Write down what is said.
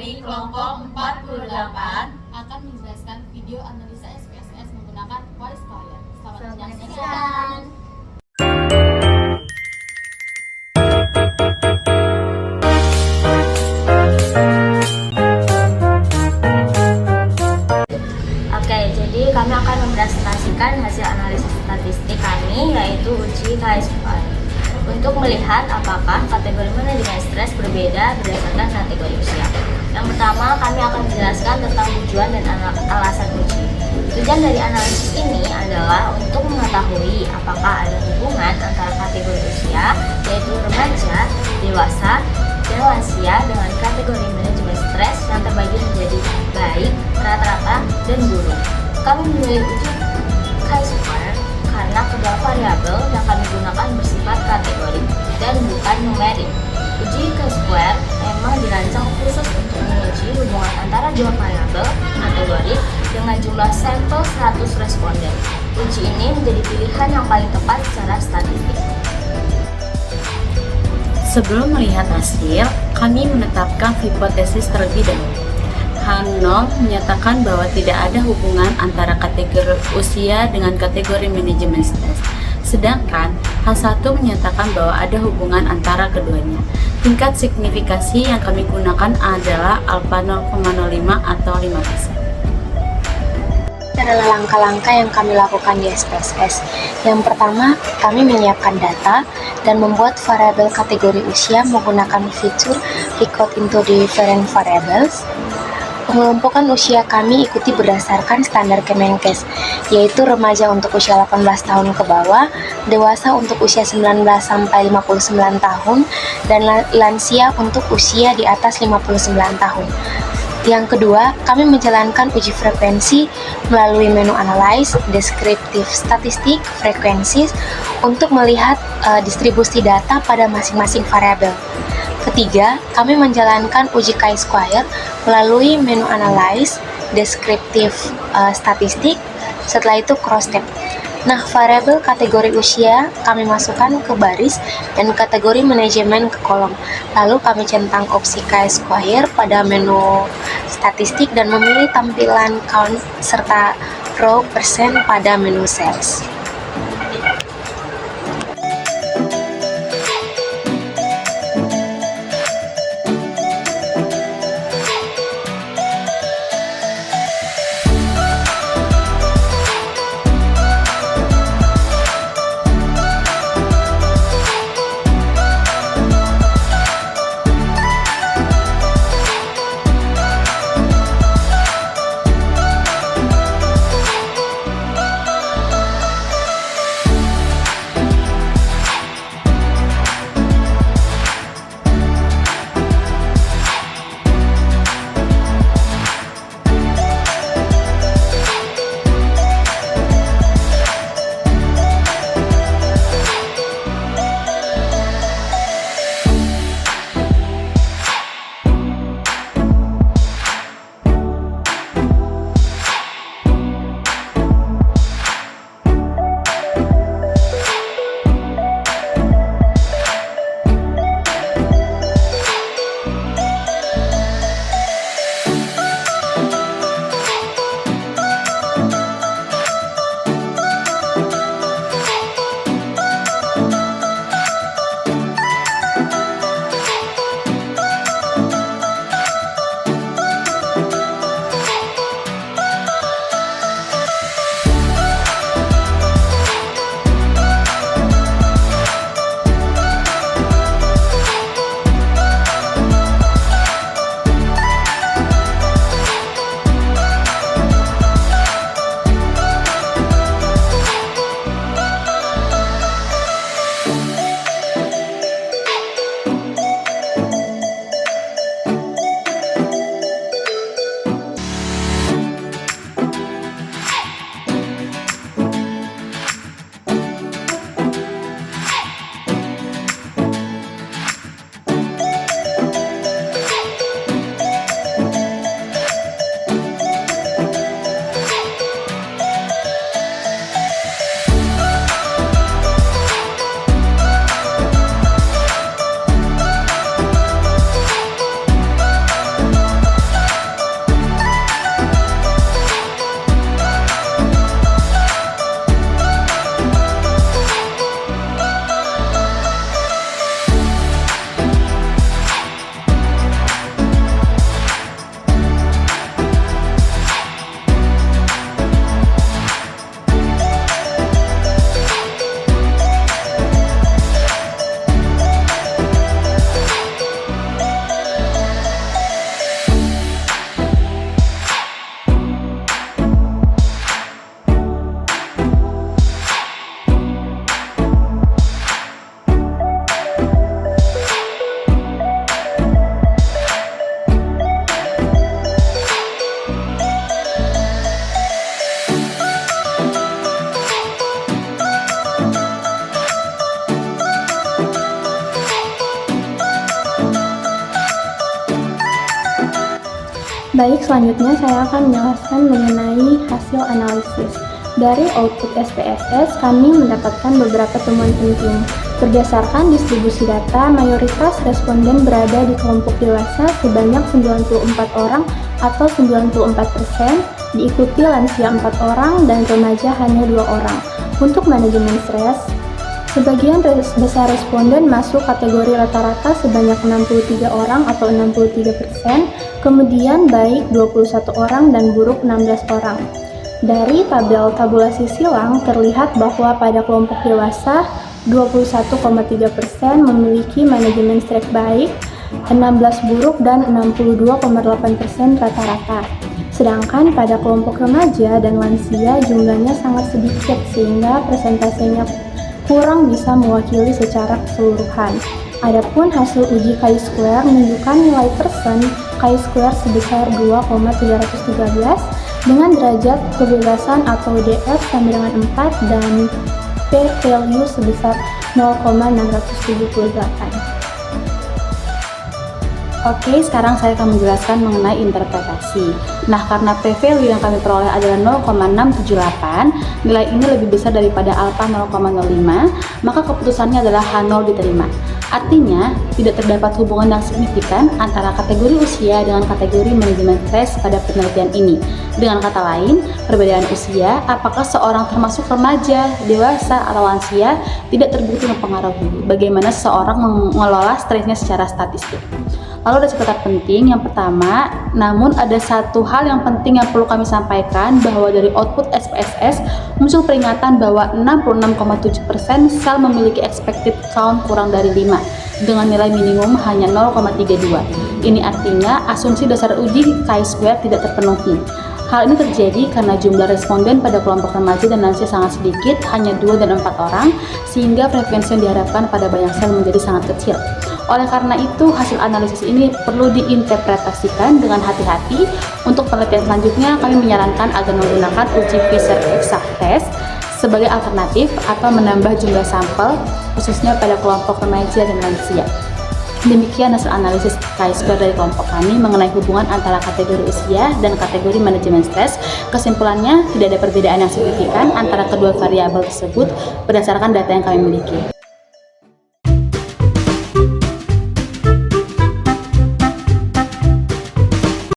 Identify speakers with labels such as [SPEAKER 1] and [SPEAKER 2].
[SPEAKER 1] dari kelompok 48
[SPEAKER 2] akan menjelaskan video analisa SPSS menggunakan voice client. Selamat
[SPEAKER 3] Selamat
[SPEAKER 2] menyaksikan.
[SPEAKER 3] Oke, jadi kami akan mempresentasikan hasil analisis statistik kami, yaitu uji KS4, untuk melihat apakah kategori manajemen stres berbeda berdasarkan kategori usia. Yang pertama, kami akan menjelaskan tentang tujuan dan alasan uji. Tujuan dari analisis ini adalah untuk mengetahui apakah ada hubungan antara kategori usia, yaitu remaja, dewasa, dan lansia dengan kategori manajemen stres yang terbagi menjadi baik, rata-rata, dan buruk. Kami memilih uji chi-square karena kedua variabel yang kami gunakan bersifat kategori dan bukan numerik. Uji chi-square memang dirancang khusus untuk menguji hubungan antara dua variabel kategori dengan jumlah sampel 100 responden. Uji ini menjadi pilihan yang paling tepat secara statistik.
[SPEAKER 4] Sebelum melihat hasil, kami menetapkan hipotesis terlebih dahulu. H0 menyatakan bahwa tidak ada hubungan antara kategori usia dengan kategori manajemen stres. Sedangkan H1 menyatakan bahwa ada hubungan antara keduanya. Tingkat signifikasi yang kami gunakan adalah alfa 0,05 atau 5%.
[SPEAKER 5] Adalah langkah-langkah yang kami lakukan di SPSS. Yang pertama, kami menyiapkan data dan membuat variabel kategori usia menggunakan fitur record into different variables. Pengelompokan usia kami ikuti berdasarkan standar Kemenkes, yaitu remaja untuk usia 18 tahun ke bawah, dewasa untuk usia 19 sampai 59 tahun, dan lansia untuk usia di atas 59 tahun. Yang kedua, kami menjalankan uji frekuensi melalui menu Analyze, Descriptive Statistic, Frequencies untuk melihat distribusi data pada masing-masing variabel. Ketiga, kami menjalankan uji chi-square melalui menu Analyze, Descriptive Statistic, setelah itu cross-step. Nah, variabel kategori usia kami masukkan ke baris dan kategori manajemen ke kolom. Lalu kami centang opsi chi-square pada menu statistik dan memilih tampilan count serta row persen pada menu cells.
[SPEAKER 6] Baik, selanjutnya saya akan menjelaskan mengenai hasil analisis. Dari output SPSS, kami mendapatkan beberapa temuan penting. Berdasarkan distribusi data, mayoritas responden berada di kelompok dewasa sebanyak 94 orang atau 94%, diikuti lansia 4 orang dan remaja hanya 2 orang. Untuk manajemen stres, sebagian besar responden masuk kategori rata-rata sebanyak 63 orang atau 63%, kemudian baik 21 orang dan buruk 16 orang. Dari tabel tabulasi silang terlihat bahwa pada kelompok dewasa 21,3% memiliki manajemen stres baik, 16 buruk dan 62,8% rata-rata. Sedangkan pada kelompok remaja dan lansia jumlahnya sangat sedikit sehingga persentasenya kurang bisa mewakili secara keseluruhan. Adapun hasil uji chi-square menunjukkan nilai persen chi-square sebesar 2,313 dengan derajat kebebasan atau DF sama dengan 4 dan p-value sebesar 0,678.
[SPEAKER 4] Oke, sekarang saya akan menjelaskan mengenai interpretasi. Nah, karena p-value yang kami peroleh adalah 0,678, nilai ini lebih besar daripada alfa 0,05, maka keputusannya adalah H0 diterima. Artinya, tidak terdapat hubungan yang signifikan antara kategori usia dengan kategori manajemen stres pada penelitian ini. Dengan kata lain, perbedaan usia, apakah seorang termasuk remaja, dewasa, atau lansia, tidak terbukti mempengaruhi bagaimana seseorang mengelola stresnya secara statistik. Lalu ada catatan penting, yang pertama, namun ada satu hal yang penting yang perlu kami sampaikan, bahwa dari output SPSS muncul peringatan bahwa 66,7% sel memiliki expected count kurang dari 5 dengan nilai minimum hanya 0,32. Ini artinya asumsi dasar uji chi-square tidak terpenuhi. Hal ini terjadi karena jumlah responden pada kelompok remaja dan lansia sangat sedikit, hanya 2 dan 4 orang, sehingga frekuensi yang diharapkan pada banyak sel menjadi sangat kecil. Oleh karena itu, hasil analisis ini perlu diinterpretasikan dengan hati-hati. Untuk penelitian selanjutnya, kami menyarankan agar menggunakan uji Fisher-Exact test sebagai alternatif atau menambah jumlah sampel, khususnya pada kelompok remaja dan lansia. Demikian hasil analisis chi-square dari kelompok kami mengenai hubungan antara kategori usia dan kategori manajemen stres. Kesimpulannya, tidak ada perbedaan yang signifikan antara kedua variabel tersebut berdasarkan data yang kami miliki.